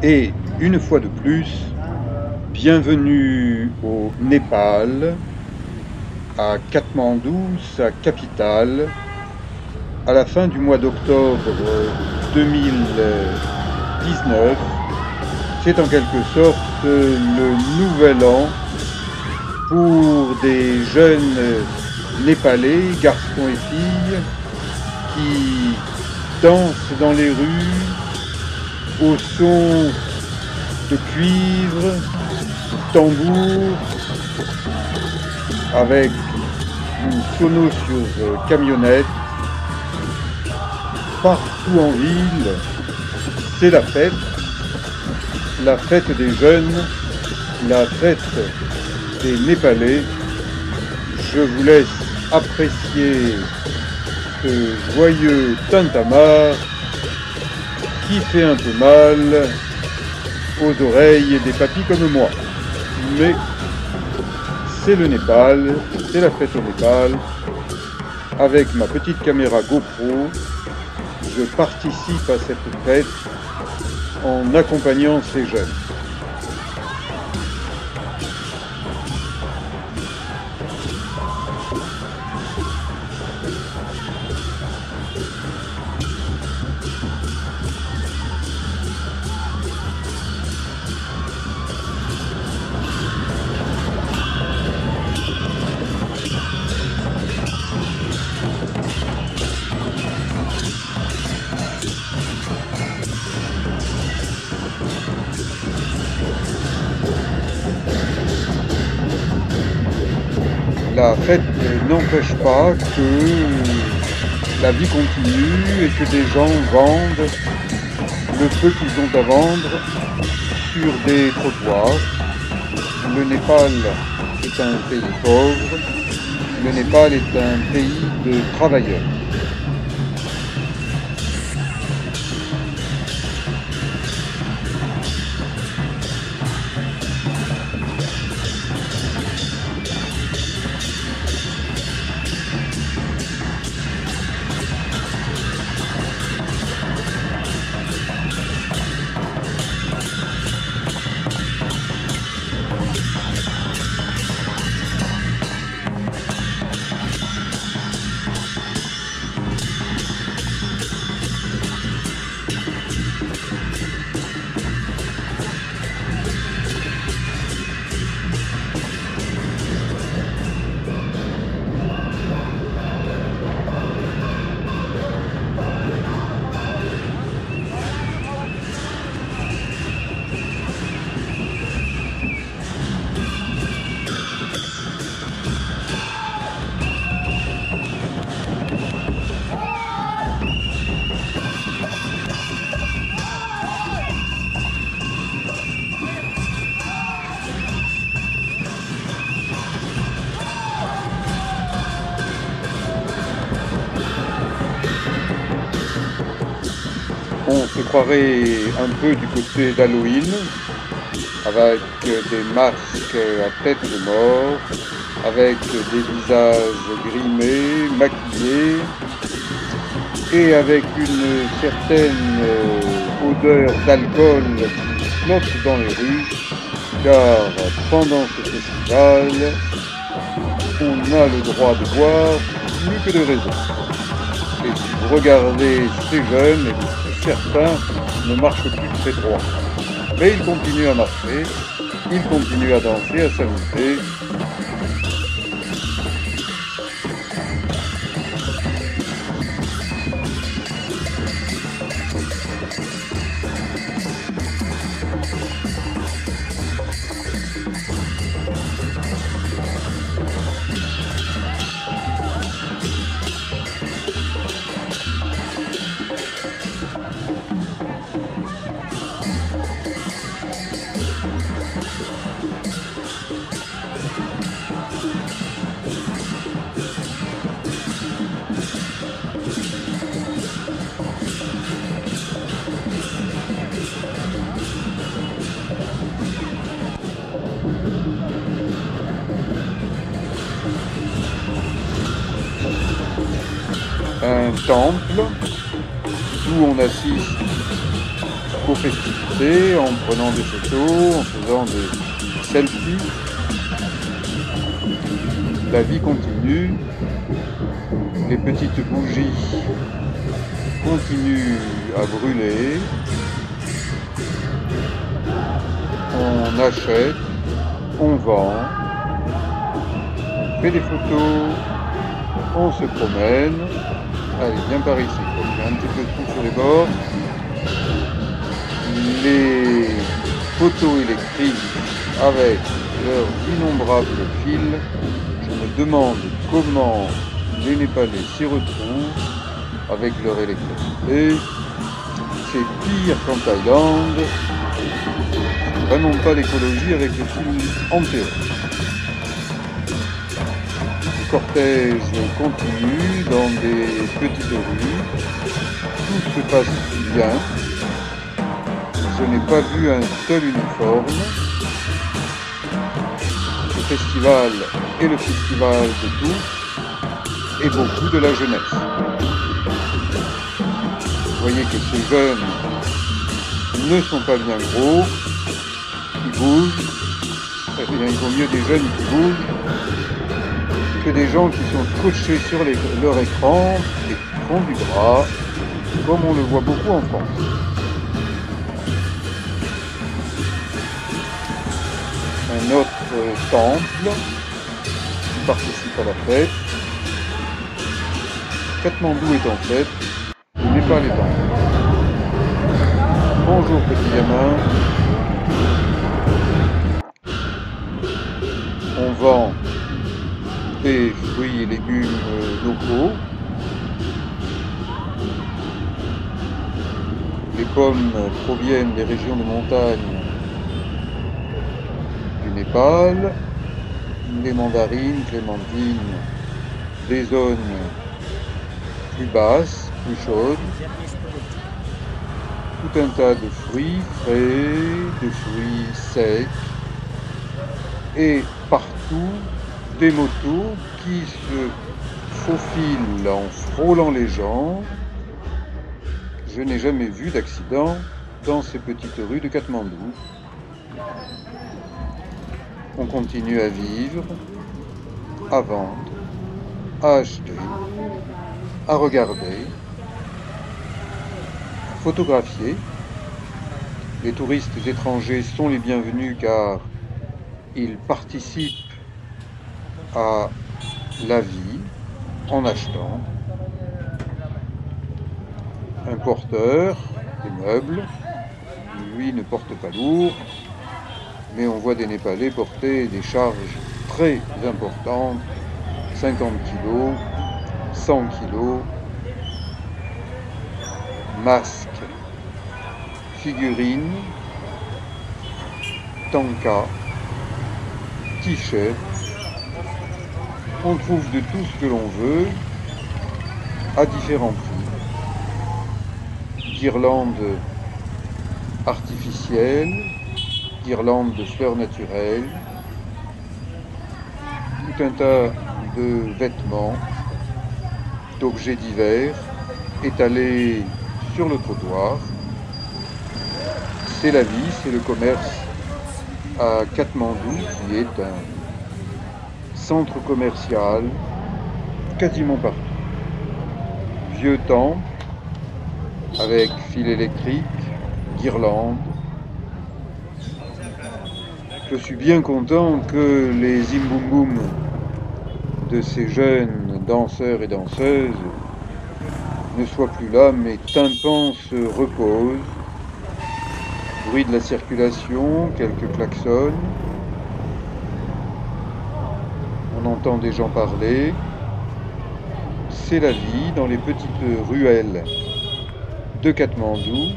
Et une fois de plus, bienvenue au Népal, à Katmandou, sa capitale, à la fin du mois d'octobre 2019. C'est en quelque sorte le nouvel an pour des jeunes Népalais, garçons et filles, qui dansent dans les rues au son de cuivre, de tambour, avec une sono sur camionnette. Partout en ville, c'est la fête des jeunes, la fête des Népalais. Je vous laisse apprécier ce joyeux tintamarre qui fait un peu mal aux oreilles des papis comme moi. Mais c'est le Népal, c'est la fête au Népal. Avec ma petite caméra GoPro, je participe à cette fête en accompagnant ces jeunes. La fête n'empêche pas que la vie continue et que des gens vendent le peu qu'ils ont à vendre sur des trottoirs. Le Népal est un pays pauvre, le Népal est un pays de travailleurs. On se croirait un peu du côté d'Halloween, avec des masques à tête de mort, avec des visages grimés, maquillés, et avec une certaine odeur d'alcool qui flotte dans les rues, car pendant ce festival, on a le droit de boire plus que de raison. Et si vous regardez ces jeunes, certains ne marchent plus très droit. Mais ils continuent à marcher, ils continuent à danser, à s'amuser. un temple où on assiste aux festivités, en prenant des photos, en faisant des selfies. La vie continue, les petites bougies continuent à brûler, on achète, on vend, on fait des photos, on se promène. Allez, viens par ici, il y a un petit peu de trou sur les bords. Les poteaux électriques avec leurs innombrables fils, je me demande comment les Népalais s'y retrouvent avec leur électricité. C'est pire qu'en Thaïlande. C'est vraiment pas l'écologie avec le fil enterré. Le cortège continue dans des petites rues. Tout se passe bien. Je n'ai pas vu un seul uniforme. Le festival est le festival de tous et beaucoup de la jeunesse. Vous voyez que ces jeunes ne sont pas bien gros, ils bougent. Eh bien, il vaut mieux des jeunes qui bougent que des gens qui sont scotchés sur leur écran et qui font du gras, comme on le voit beaucoup en France. Un autre temple qui participe à la fête. Katmandou est en fête, le Népal est en fête. Bonjour petit gamin. On vend des fruits et légumes locaux. Les pommes proviennent des régions de montagne du Népal, les mandarines, clémentines des zones plus basses, plus chaudes, tout un tas de fruits frais, de fruits secs, et partout des motos qui se faufilent en frôlant les gens. Je n'ai jamais vu d'accident dans ces petites rues de Katmandou. On continue à vivre, à vendre, à acheter, à regarder, à photographier. Les touristes étrangers sont les bienvenus car ils participent à la vie en achetant. Un porteur des meubles, lui ne porte pas lourd, mais on voit des Népalais porter des charges très importantes, 50 kg, 100 kg, masques, figurines, tankas, t-shirts. On trouve de tout ce que l'on veut à différents prix. Guirlandes artificielles, guirlandes de fleurs naturelles, tout un tas de vêtements, d'objets divers étalés sur le trottoir. C'est la vie, c'est le commerce à Katmandou qui est un centre commercial quasiment partout. Vieux temple avec fil électrique, guirlandes. Je suis bien content que les zimboum-boum de ces jeunes danseurs et danseuses ne soient plus là, mes tympans se reposent. Bruit de la circulation, quelques klaxons. On entend des gens parler. C'est la vie dans les petites ruelles de Katmandou.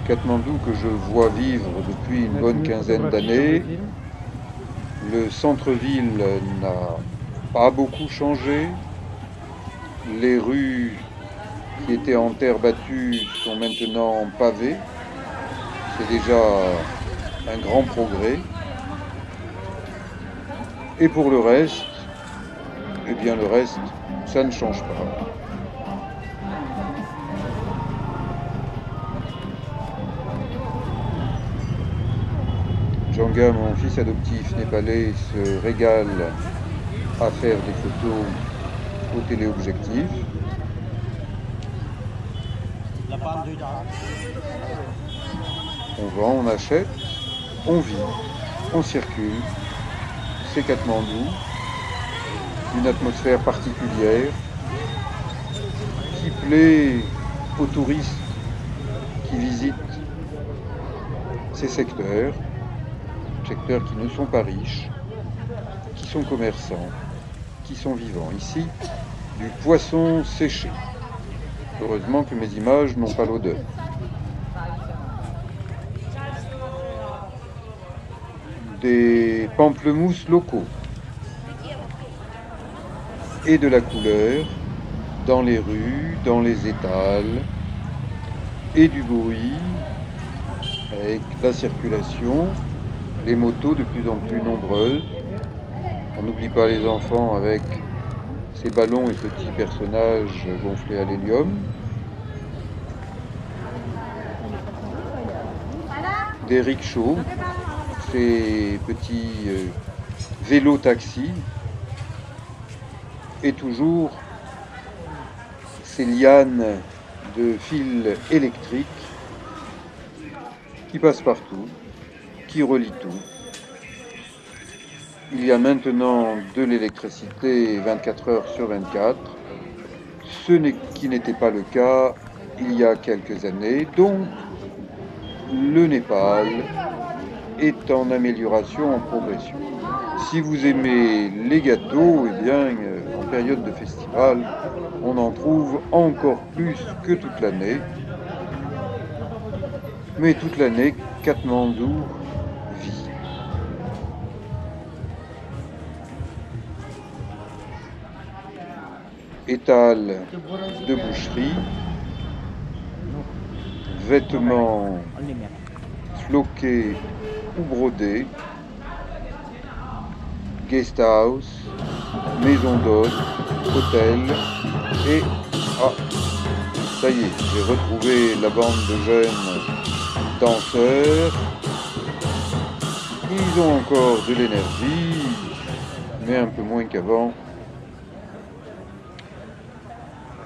Katmandou que je vois vivre depuis une bonne quinzaine d'années. Le centre-ville n'a pas beaucoup changé. Les rues qui étaient en terre battue sont maintenant pavées. C'est déjà un grand progrès. Et pour le reste, eh bien le reste, ça ne change pas. Banga, mon fils adoptif népalais, se régale à faire des photos au téléobjectif. On vend, on achète, on vit, on circule. C'est Katmandou, une atmosphère particulière qui plaît aux touristes qui visitent ces secteurs qui ne sont pas riches, qui sont commerçants, qui sont vivants. Ici, du poisson séché. Heureusement que mes images n'ont pas l'odeur. Des pamplemousses locaux et de la couleur dans les rues, dans les étals, et du bruit avec la circulation, les motos de plus en plus nombreuses. On n'oublie pas les enfants avec ces ballons et petits personnages gonflés à l'hélium. Des rickshaws, ces petits vélos taxis, et toujours ces lianes de fils électriques qui passent partout, qui relient tout. Il y a maintenant de l'électricité 24 heures sur 24, qui n'était pas le cas il y a quelques années. Donc, le Népal est en amélioration, en progression. Si vous aimez les gâteaux, eh bien, en période de festival, on en trouve encore plus que toute l'année. Mais toute l'année, Katmandou vit. Étal de boucherie, vêtements floqués ou brodés, guest house, maison d'hôtes, hôtel et... Ah, ça y est, j'ai retrouvé la bande de jeunes danseurs. Ils ont encore de l'énergie, mais un peu moins qu'avant.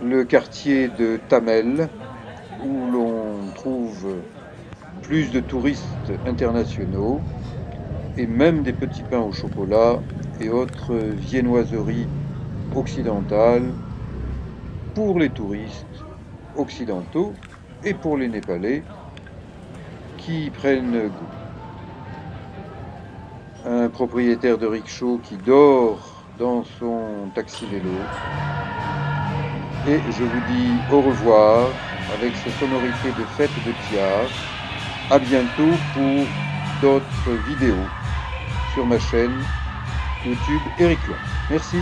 Le quartier de Thamel, où l'on trouve plus de touristes internationaux et même des petits pains au chocolat et autres viennoiseries occidentales pour les touristes occidentaux et pour les Népalais qui y prennent goût. Un propriétaire de rickshaw qui dort dans son taxi-vélo. Et je vous dis au revoir avec ces sonorités de fête de Tiar. À bientôt pour d'autres vidéos sur ma chaîne YouTube Eric Lon. Merci.